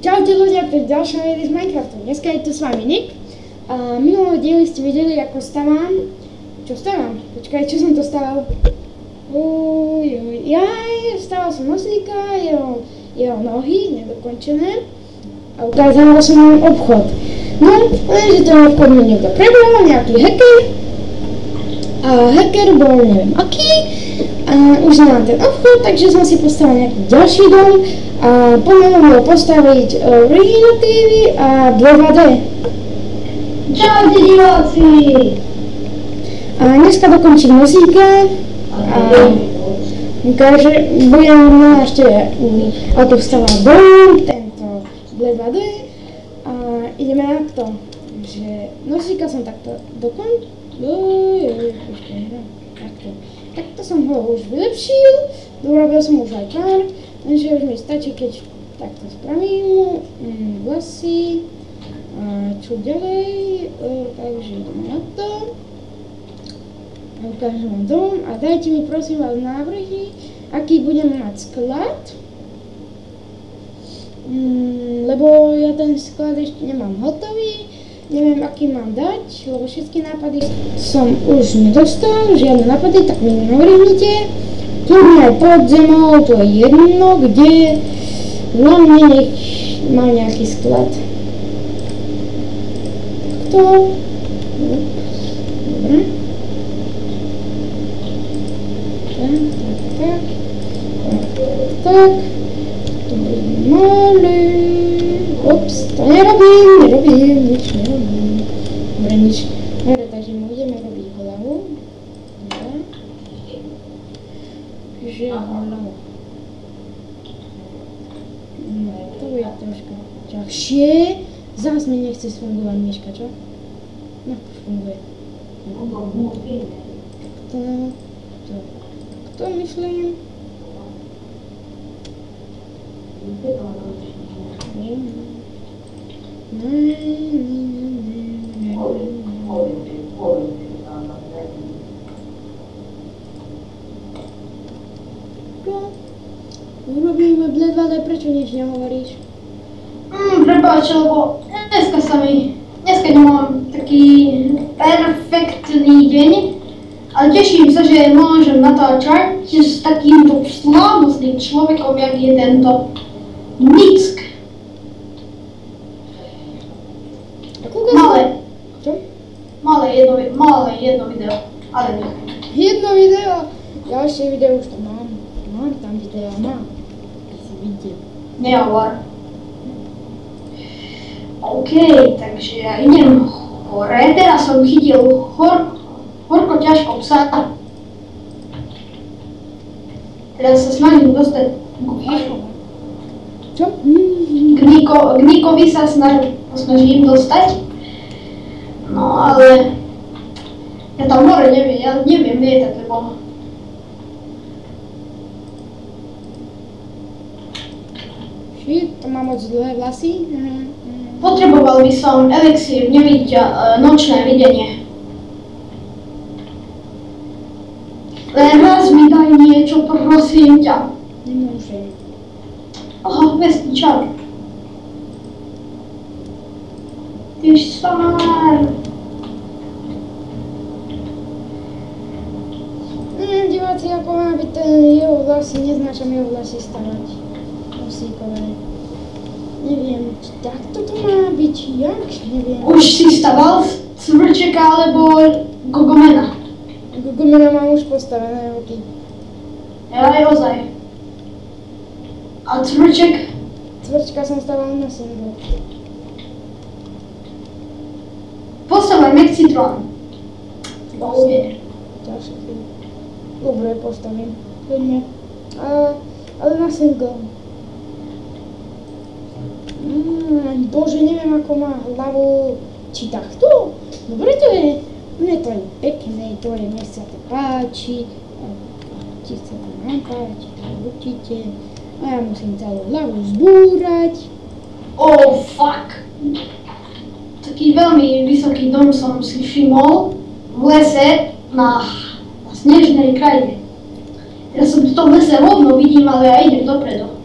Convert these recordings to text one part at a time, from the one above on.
Čaute ľudia pri ďalšom videu z Minecraftu. Dneska je tu s vami Nick. Minulého dieli ste videli, ako stavám. Čo stavám? Počkaj, čo som to staval? Staval som noslíka, jeho nohy, nedokončené. A ukázal som mu obchod. No, lenže ten obchod mi niekto prebral, nejaký hacker. A hacker bol neviem aký. Už nemám ten obchod, takže som si postavil nejaký ďalší dom a pomohol postaviť Regina TV a 2D. Čaute diváci! A dneska dokončím nosíka a ukáže, budem na návšteve ako vstala dom, tento 2D a ideme na to, že nosíka som takto dokončil. Takto som ho už vylepšil, dorobil som už aj pár, takže už mi stačí, keď takto spravím vlasy a čo ďalej, takže ideme na to. Ukážem vám dom a dajte mi prosím vás návrhy, aký budem mať sklad, lebo ja ten sklad ešte nemám hotový. Neviem, aký mám dať, lebo všetky nápady som už nedostal, žiadne nápady, tak mi nehovorite. Kľudne aj pod zemou, to je jedno, kde, hlavne nech má nejaký sklad. Takto. Dobre. Tak. To bude malé. Ups, to nerobím, nič nerobím. Dobre, nič. Dobre, takže my budeme robiť hlavu. Dobre. Takže hlavu. No, to bude troška ťažšie. Zás mi nechce fungovať myška, čo? No, už funguje. To myslím. Urobíme bledvale, prečo nič nehovoríš? Prepáč, lebo dneska nemám taký perfektný deň, ale teším sa, že môžem natáčať s takýmto slávnostným človekom, jak je tento Nick. Malé jedno video, ale nie. Jedno video? Ďalšie video už to mám. Mám tam video, mám. Keď si videl. Nehovor. OK, takže ja idem hore. Teraz som chytil horko ťažko psa. Teraz sa snažím dostať čo? K Nikovi sa snažím dostať. No ale ja tam hore neviem lietať, lebo To má moc dlhé vlasy. Potreboval by som elixír nočné videnie. Len raz mi daj niečo, prosím ťa. Nemôžem. Aha, vesničar. Ty šsár. Diváci, ako má byť ten jeho vlasy, neznášam jeho vlasy stavať. Osíkové. Neviem, takto to má byť, jak? Neviem. Už si staval Cvrčeka alebo Gogomena? Gogomena mám už postavené roky. Ja aj ozaj. A Cvrček? Cvrčka som staval na single. Postavaj Mexitron. Ďalšie. Dobre, postavím. Kľudne. Ale na single. Bože, neviem ako má hlavu. Či takto? Dobre to je. Mne to je pekné, mne sa to páči. Či sa to nám páči, to určite. A ja musím celú hlavu zbúrať. Oh, fuck. Taký veľmi vysoký dom som si všimol v lese na snežnej krajine. Ja som v tom lese hovno vidím, ale ja idem dopredu.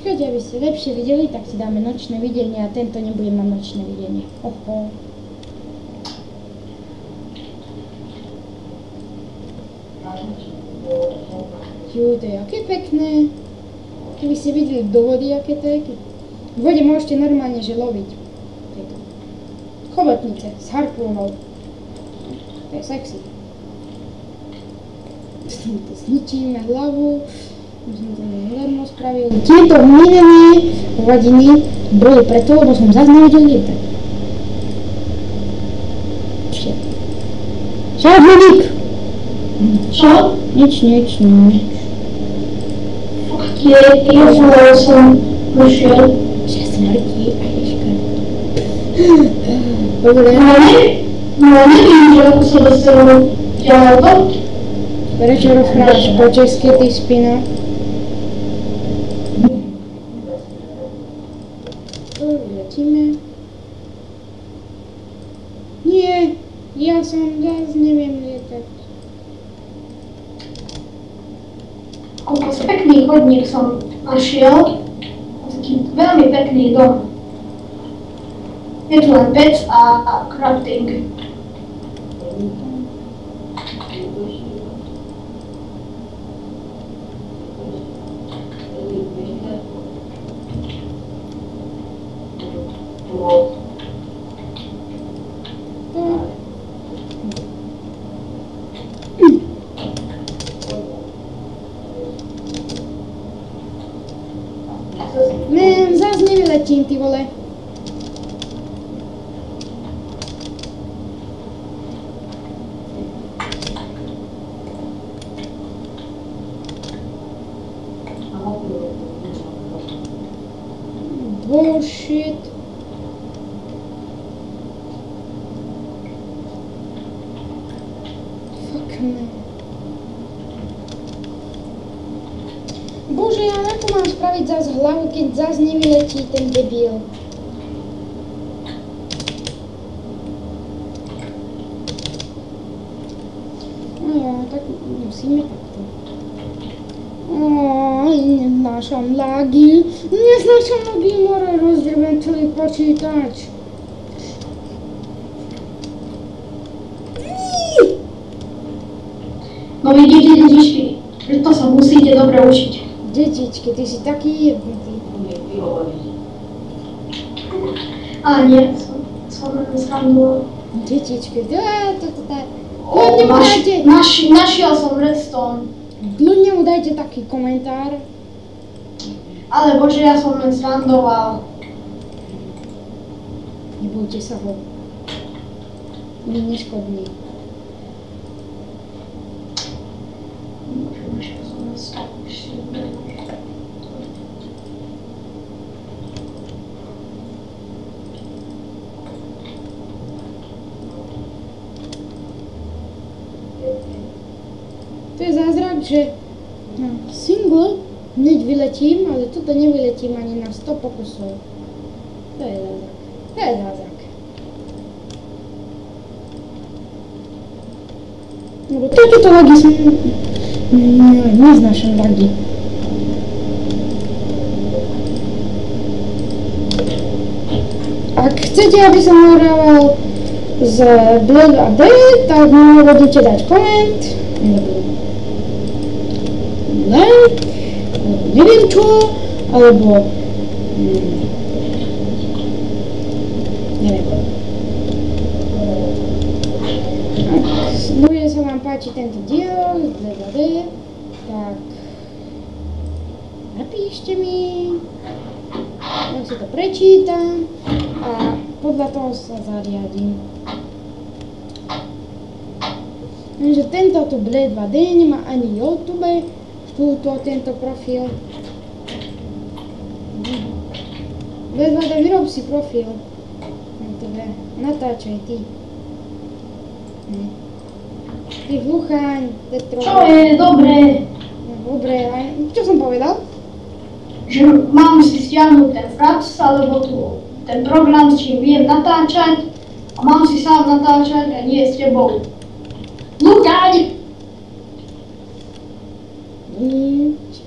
Počkajte, aby ste lepšie videli, tak si dáme nočné videnie a tento nebude mať nočné videnie. Oho. Jú, to je aké pekné. Keby ste videli do vody, aké to je. V vode môžete normálne že loviť. Chobotnice s harpúnou. To je sexy. To zničíme hlavu. Už som to nelerno spravil. Tieto minené hovadiny boli preto, lebo som zase nevedel lietať. Čau, Hudík! Čo? Nič. Ja som vyšiel. Že smrti a ješka. Dobre. No nevím, že ako sa dostalo ďalej. Prečo rozprávaš po česky, ty spina? Letíme. Nie, ja som zás neviem lietať. Kokos pekný chodník som našiel. Taký veľmi pekný dom. Je tu len pec a crafting. Zás nevyletím, ty vole. Bullshit. Fuck me. Bože, ja ako mám spraviť zás hlavu, keď zás nevyletí ten debil? No jo, tak musíme takto. Neznášam lagy, more, rozjebem celý počítač. No vidíte, detičky, že to sa musíte dobre učiť. Detičky, ty si taký jebnutý. Ale nie, som len srandoval. Detičky, kľudne mu dajte, Našiel som redstone. kľudne mu dajte taký komentár. Ale bože, ja som len srandoval. Nebojte sa ho. On je neškodný. Našiel som redstone. To je zázrak, že single hneď vyletím, ale toto nevyletím ani na 100 pokusov. To je zázrak. To je zázrak. Lebo takéto lagy som... Neznášam lagy. Ak chcete, aby som hrával z Blade a D, tak mi budete dať koment. Like, neviem čo, alebo neviem. Ak bude sa vám páčiť tento diel z D2D, tak napíšte mi, ja si to prečítam a podľa toho sa zariadím. Takže tento tu Blade 2D nemá ani YouTube, tento profil. Blade 2D, vyrob si profil. Natáčaj ty. Ty hluchaň, Petro. Čo je dobré? Dobre, a čo som povedal? Že mám si stiahnuť ten Fraps alebo ten program, s čím viem natáčať a mám si sám natáčať a nie s tebou. Lukáň! Nič.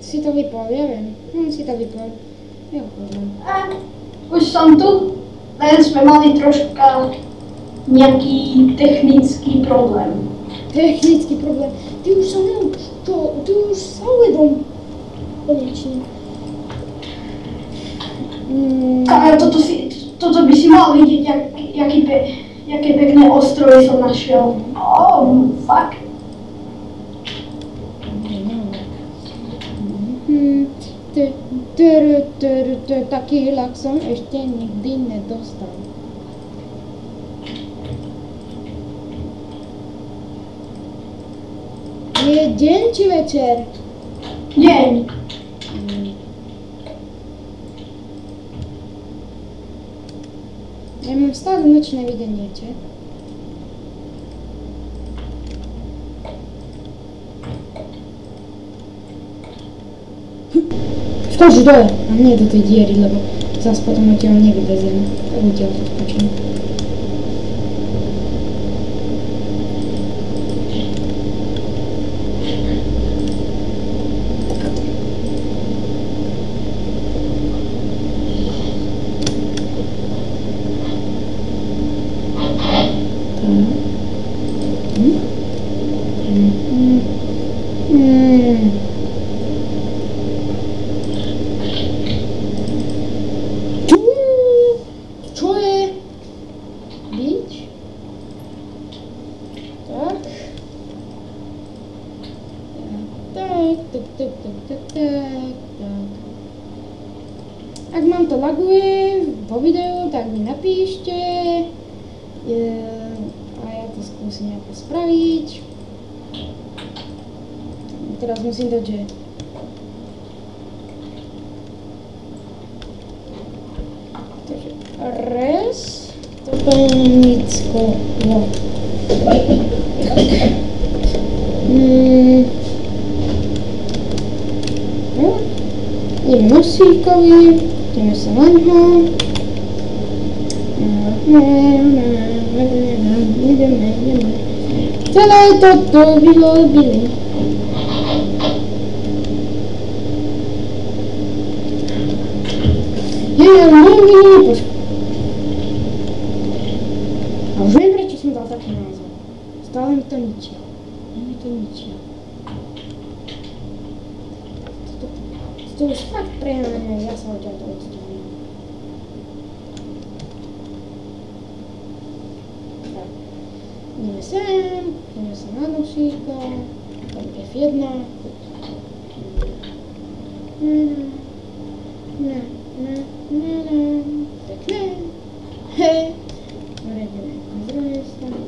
Si to vypol, ja viem. Si to vypol. Jo, Už som tu, len sme mali troška nejaký technický problém. Technický problém. Ty už sa uvedom. Konečne. Kamil, toto by si mal vidieť, jaké pekné ostrovy som našiel. Fakt. Taký lak som ešte nikdy nedostal. Je deň či večer? Deň. Ja mám stále nočné videnie, čo? Skoč dole, a nie do tej diery, lebo zas potom odtiaľ nevyleziem. Odtiaľ to skočím. Ak vám to laguje vo videu, tak mi napíšte a ja to skúsim nejako spraviť. Teraz musím dať, že res topelnicko. Ideme nosíkovi, ideme sa na ňo. Ideme. Celé toto vyrobili. A už viem, prečo som dal taký názov. Stále mi to ničia. To už fakt preháňajú, ja sa odtiaľ to odstavím. Tak, ideme sem, ideme sa na nosíko, tam F1. Pekné. Hej. Uredíme z druhej strany.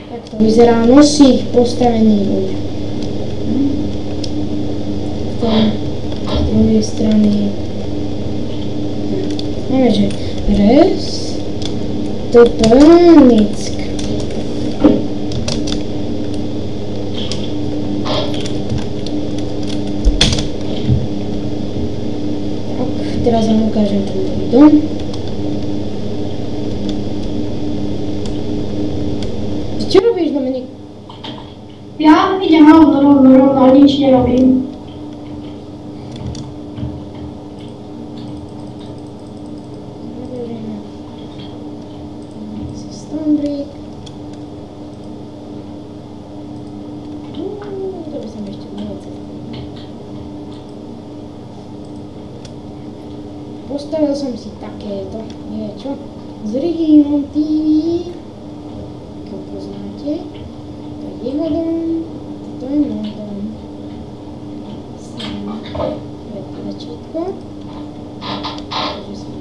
Tak to vyzerá nosík postavený. Z druhej strany máme, že res topelnick. Tak, teraz vám ukážem ten nový dom. Čo robíš, Dominik? Ja idem rovno, nič nerobím. Postavil som si takéto niečo z Region TV, ako poznáte. To je jeho dom, to je môj dom. Sem tlačítko. Takže som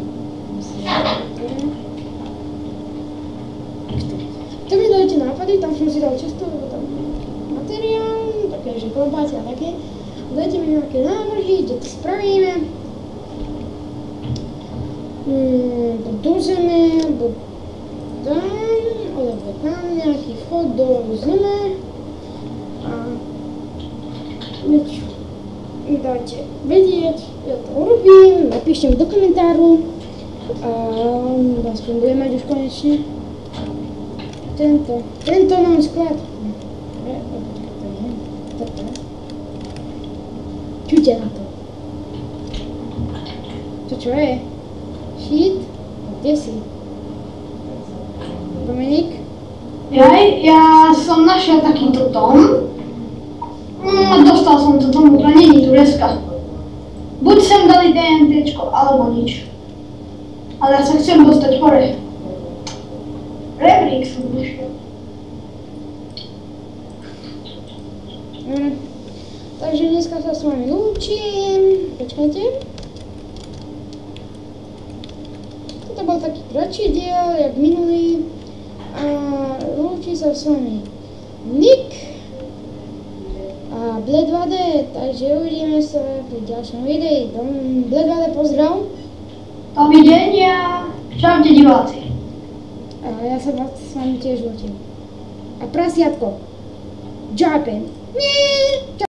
to mi dajte nápady, tam som si dal často, lebo tam materiál, také, že klobáci a také. Dajte mi nejaké návrhy, kde to spravíme. Do zeme, alebo tam, alebo tam nejaký vchod do zeme a niečo mi dajte vedieť, ja to urobím, napíšte mi do komentáru a aspoň budeme mať už konečne. Tento mám sklad. Čujte na to. Čo je? Šít? Kde si? Dominik? Ja som našiel takýto dom. Dostal som to tomu, to není tu dneska. Buď sem dali TNTčko, alebo nič. Ale ja sa chcem dostať hore. Rebrík som našiel. Takže dneska sa s vami lúčim. Počkajte. Toto bol taký kratší diel, jak minulý. A lúči sa s vami Nick a Bled2D, takže uvidíme sa pri ďalšom videi. Bled2D pozdrav. Dovidenia. Čaute diváci. A ja sa vás s vami tiež lúčim. A prasiatko. Japan. Nie.